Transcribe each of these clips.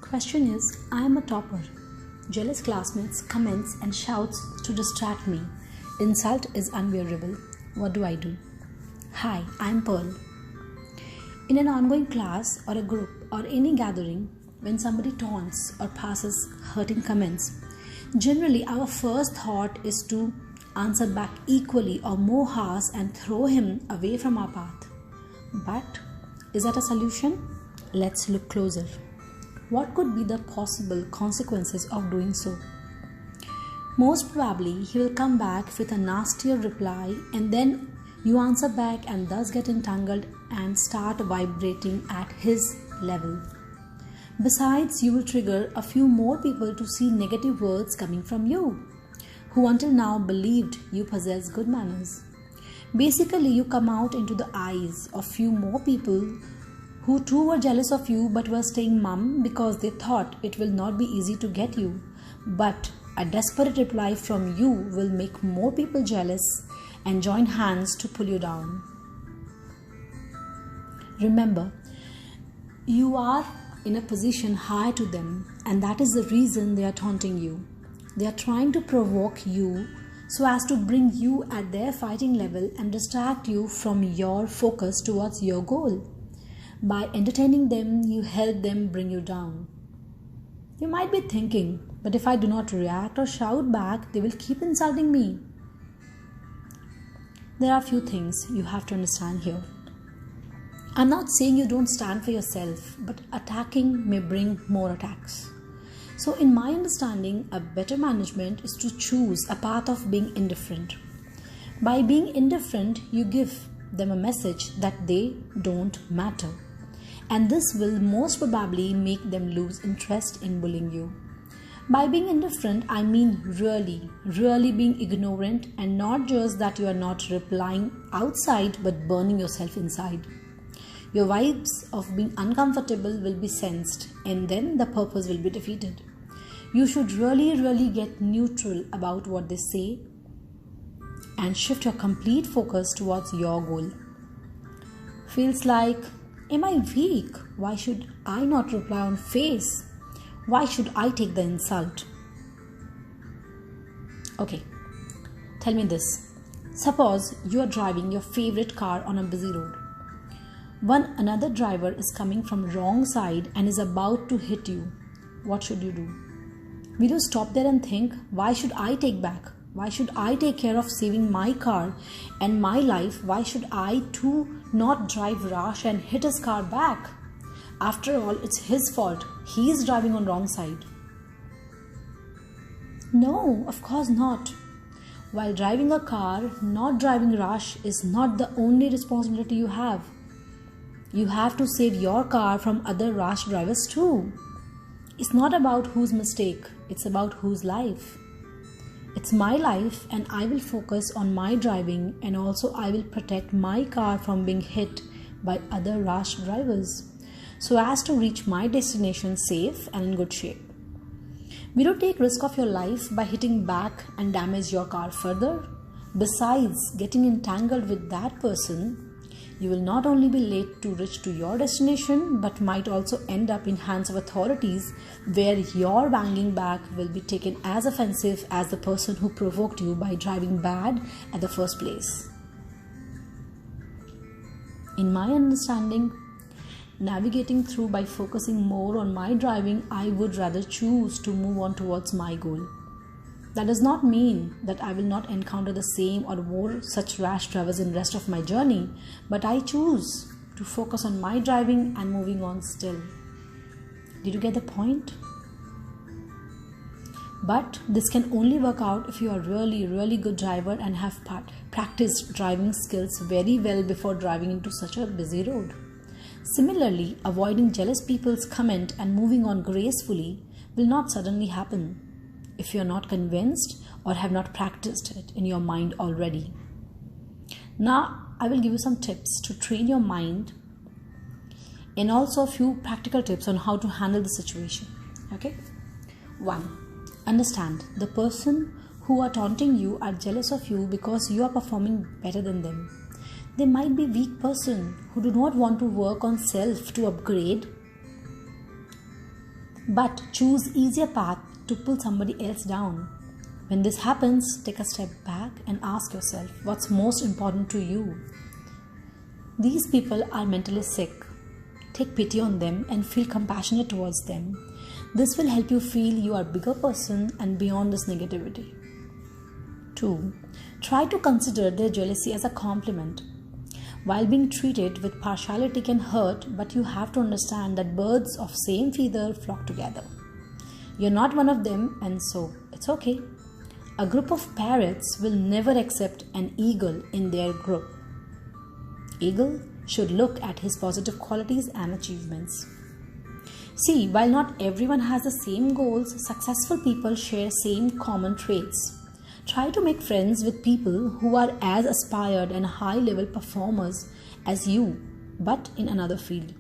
Question is, I am a topper. Jealous classmates comments and shouts to distract me. Insult is unbearable. What do I do? Hi, I am Pearl. In an ongoing class or a group or any gathering, when somebody taunts or passes hurting comments, generally our first thought is to answer back equally or more harsh and throw him away from our path. But is that a solution? Let's look closer. What could be the possible consequences of doing so? Most probably he will come back with a nastier reply, and then you answer back and thus get entangled and start vibrating at his level. Besides, you will trigger a few more people to see negative words coming from you, who until now believed you possess good manners. Basically, you come out into the eyes of few more people who too were jealous of you but were staying mum because they thought it will not be easy to get you. But a desperate reply from you will make more people jealous and join hands to pull you down. Remember, you are in a position higher to them, and that is the reason they are taunting you. They are trying to provoke you so as to bring you at their fighting level and distract you from your focus towards your goal. By entertaining them, you help them bring you down. You might be thinking, but if I do not react or shout back, they will keep insulting me. There are a few things you have to understand here. I'm not saying you don't stand for yourself, but attacking may bring more attacks. So in my understanding, a better management is to choose a path of being indifferent. By being indifferent, you give them a message that they don't matter. And this will most probably make them lose interest in bullying you. By being indifferent, I mean really being ignorant, and not just that you are not replying outside but burning yourself inside. Your vibes of being uncomfortable will be sensed, and then the purpose will be defeated. You should really get neutral about what they say and shift your complete focus towards your goal. Feels like, am I weak? Why should I not reply on face? Why should I take the insult? Okay, tell me this. Suppose you are driving your favorite car on a busy road. Another driver is coming from wrong side and is about to hit you. What should you do? Will you stop there and think, why should I take back? Why should I take care of saving my car and my life? Why should I too not drive rash and hit his car back? After all, it's his fault. He is driving on wrong side. No, of course not. While driving a car, not driving rash is not the only responsibility you have. You have to save your car from other rash drivers too. It's not about whose mistake, it's about whose life. It's my life, and I will focus on my driving, and also I will protect my car from being hit by other rash drivers so as to reach my destination safe and in good shape. We don't take risk of your life by hitting back and damage your car further. Besides getting entangled with that person, you will not only be late to reach to your destination, but might also end up in hands of authorities where your banging back will be taken as offensive as the person who provoked you by driving bad at the first place. In my understanding, navigating through by focusing more on my driving, I would rather choose to move on towards my goal. That does not mean that I will not encounter the same or more such rash drivers in the rest of my journey, but I choose to focus on my driving and moving on still. Did you get the point? But this can only work out if you are really good driver and have practiced driving skills very well before driving into such a busy road. Similarly, avoiding jealous people's comment and moving on gracefully will not suddenly happen if you are not convinced or have not practiced it in your mind already. Now, I will give you some tips to train your mind and also a few practical tips on how to handle the situation. Okay? 1. Understand the person who are taunting you are jealous of you because you are performing better than them. They might be weak person who do not want to work on self to upgrade but choose easier path to pull somebody else down. When this happens, take a step back and ask yourself what's most important to you. These people are mentally sick. Take pity on them and feel compassionate towards them. This will help you feel you are a bigger person and beyond this negativity. 2. Try to consider their jealousy as a compliment. While being treated with partiality can hurt, but you have to understand that birds of same feather flock together. You're not one of them, and so it's okay. A group of parrots will never accept an eagle in their group. Eagle should look at his positive qualities and achievements. See, while not everyone has the same goals, successful people share same common traits. Try to make friends with people who are as aspired and high-level performers as you, but in another field.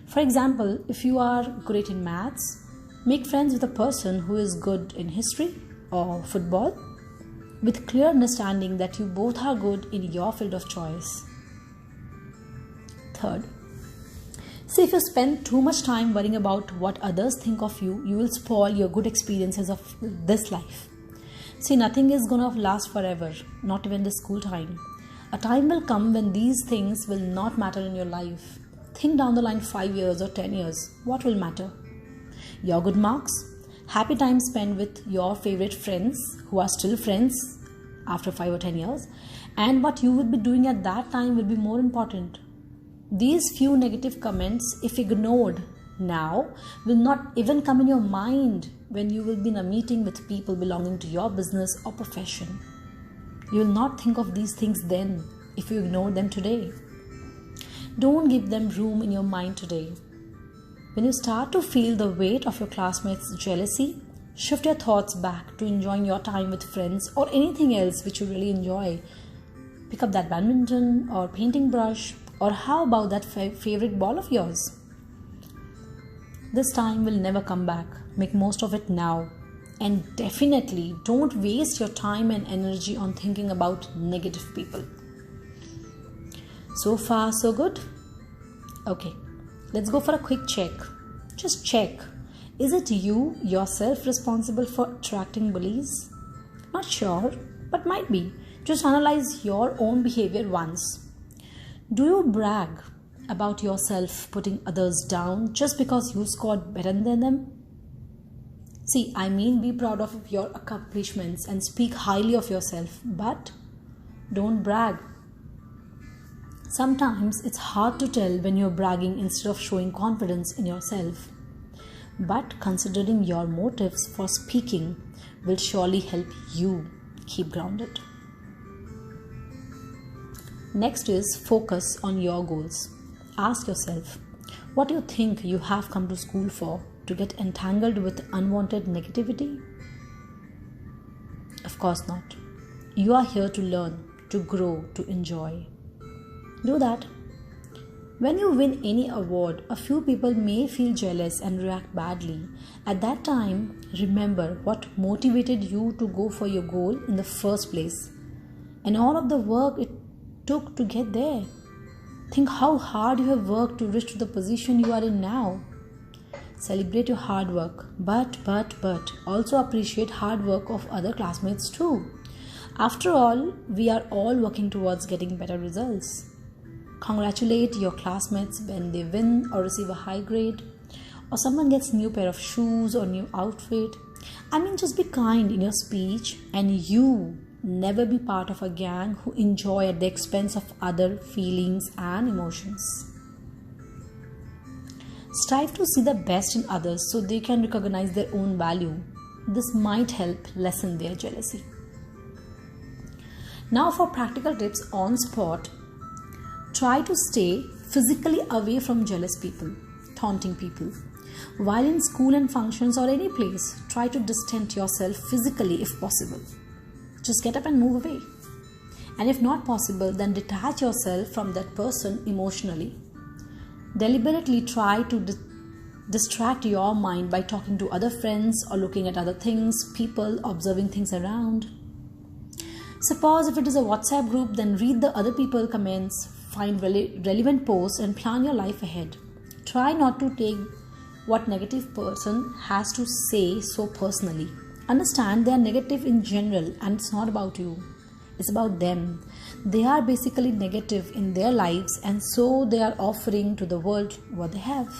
For example, if you are great in maths, make friends with a person who is good in history or football, with clear understanding that you both are good in your field of choice. 3rd, see, if you spend too much time worrying about what others think of you, you will spoil your good experiences of this life. See, nothing is gonna last forever, not even the school time. A time will come when these things will not matter in your life. Think down the line 5 years or 10 years, what will matter? Your good marks, happy time spent with your favorite friends who are still friends after 5 or 10 years, and what you would be doing at that time will be more important. These few negative comments, if ignored now, will not even come in your mind when you will be in a meeting with people belonging to your business or profession. You will not think of these things then if you ignore them today. Don't give them room in your mind today. When you start to feel the weight of your classmates' jealousy, shift your thoughts back to enjoying your time with friends or anything else which you really enjoy. Pick up that badminton or painting brush, or how about that favorite ball of yours? This time will never come back. Make most of it now. And definitely don't waste your time and energy on thinking about negative people. So far, so good? Okay, let's go for a quick check. Just check. Is it you yourself responsible for attracting bullies? Not sure, but might be. Just analyze your own behavior once. Do you brag about yourself putting others down just because you scored better than them? See, I mean, be proud of your accomplishments and speak highly of yourself, but don't brag. Sometimes it's hard to tell when you're bragging instead of showing confidence in yourself. But considering your motives for speaking will surely help you keep grounded. Next is focus on your goals. Ask yourself, what do you think you have come to school for? To get entangled with unwanted negativity? Of course not. You are here to learn, to grow, to enjoy. Do that. When you win any award, a few people may feel jealous and react badly. At that time, remember what motivated you to go for your goal in the first place, and all of the work it took to get there. Think how hard you have worked to reach to the position you are in now. Celebrate your hard work, but also appreciate hard work of other classmates too. After all, we are all working towards getting better results. Congratulate your classmates when they win or receive a high grade, or someone gets new pair of shoes or new outfit. I mean, just be kind in your speech, and you never be part of a gang who enjoy at the expense of other feelings and emotions. Strive to see the best in others so they can recognize their own value. This might help lessen their jealousy. Now for practical tips on spot. Try to stay physically away from jealous people, taunting people. While in school and functions or any place, try to distance yourself physically if possible. Just get up and move away. And if not possible, then detach yourself from that person emotionally. Deliberately try to distract your mind by talking to other friends or looking at other things, people, observing things around. Suppose if it is a WhatsApp group, then read the other people's comments, find relevant posts and plan your life ahead. Try not to take what negative person has to say so personally. Understand they are negative in general and it's not about you. It's about them. They are basically negative in their lives and so they are offering to the world what they have.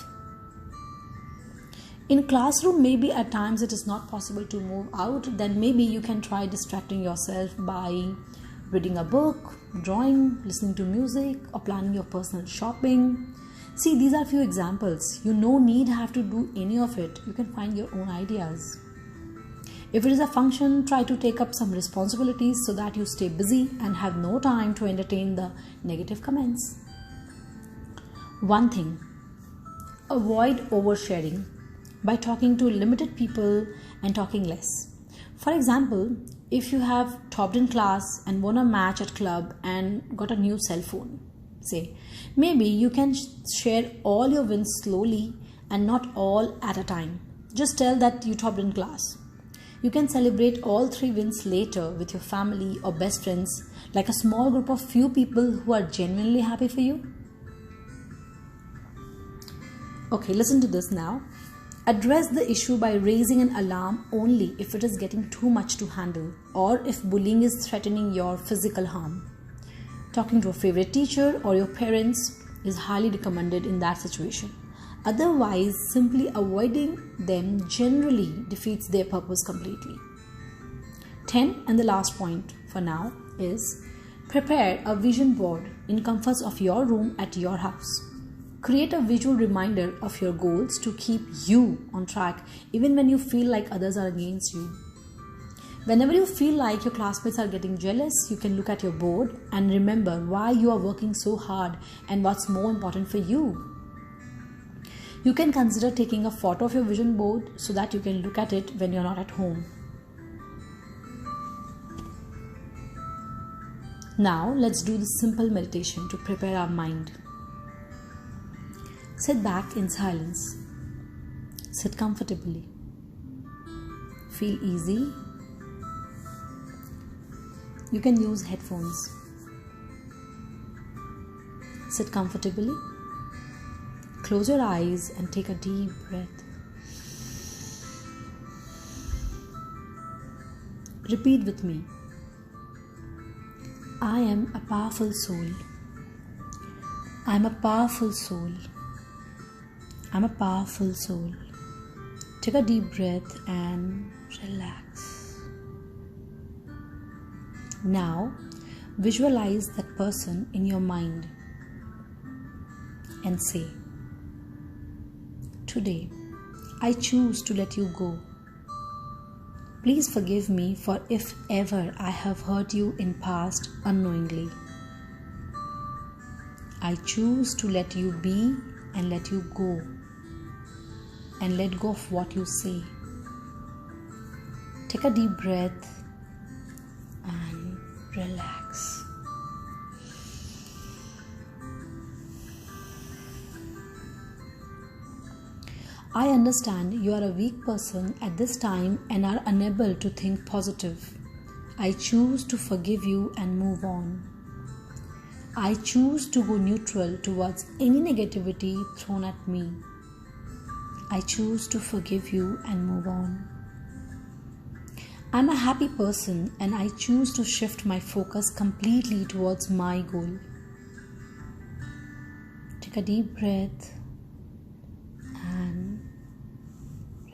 In classroom, maybe at times it is not possible to move out, then maybe you can try distracting yourself by reading a book, drawing, listening to music, or planning your personal shopping. See, these are few examples. You no need have to do any of it. You can find your own ideas. If it is a function, try to take up some responsibilities so that you stay busy and have no time to entertain the negative comments. One thing, avoid oversharing by talking to limited people and talking less. For example, if you have topped in class and won a match at club and got a new cell phone, say, maybe you can share all your wins slowly and not all at a time. Just tell that you topped in class. You can celebrate all 3 wins later with your family or best friends, like a small group of few people who are genuinely happy for you. Okay, listen to this now. Address the issue by raising an alarm only if it is getting too much to handle or if bullying is threatening your physical harm. Talking to a favorite teacher or your parents is highly recommended in that situation. Otherwise, simply avoiding them generally defeats their purpose completely. 10 and the last point for now is prepare a vision board in comforts of your room at your house. Create a visual reminder of your goals to keep you on track even when you feel like others are against you. Whenever you feel like your classmates are getting jealous, you can look at your board and remember why you are working so hard and what's more important for you. You can consider taking a photo of your vision board so that you can look at it when you're not at home. Now let's do this simple meditation to prepare our mind. Sit back in silence. Sit comfortably. Feel easy. You can use headphones. Sit comfortably. Close your eyes and take a deep breath. Repeat with me. I am a powerful soul. I am a powerful soul. I am a powerful soul. Take a deep breath and relax. Now, visualize that person in your mind and say, today, I choose to let you go. Please forgive me for if ever I have hurt you in past unknowingly. I choose to let you be and let you go and let go of what you say. Take a deep breath and relax. I understand you are a weak person at this time and are unable to think positive. I choose to forgive you and move on. I choose to go neutral towards any negativity thrown at me. I choose to forgive you and move on. I'm a happy person and I choose to shift my focus completely towards my goal. Take a deep breath and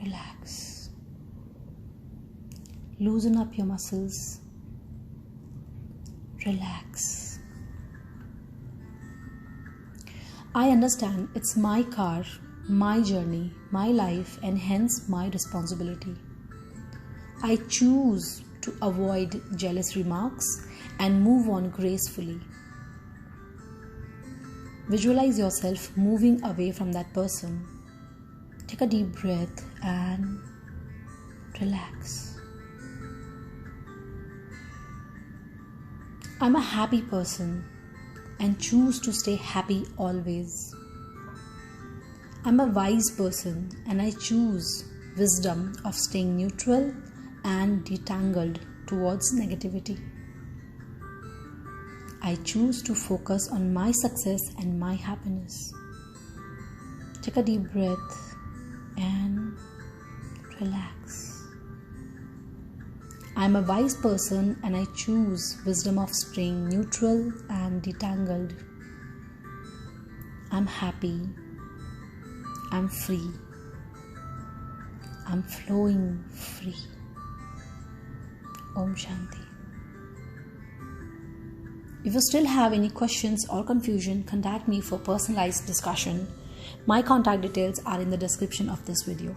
relax. Loosen up your muscles. Relax. I understand it's my car, my journey, my life, and hence my responsibility. I choose to avoid jealous remarks and move on gracefully. Visualize yourself moving away from that person. Take a deep breath and relax. I'm a happy person and choose to stay happy always. I'm a wise person and I choose wisdom of staying neutral and detangled towards negativity. I choose to focus on my success and my happiness. Take a deep breath and relax. I am a wise person and I choose wisdom of staying neutral and detangled. I'm happy. I'm free. I'm flowing free. Om Shanti. If you still have any questions or confusion, contact me for personalized discussion. My contact details are in the description of this video.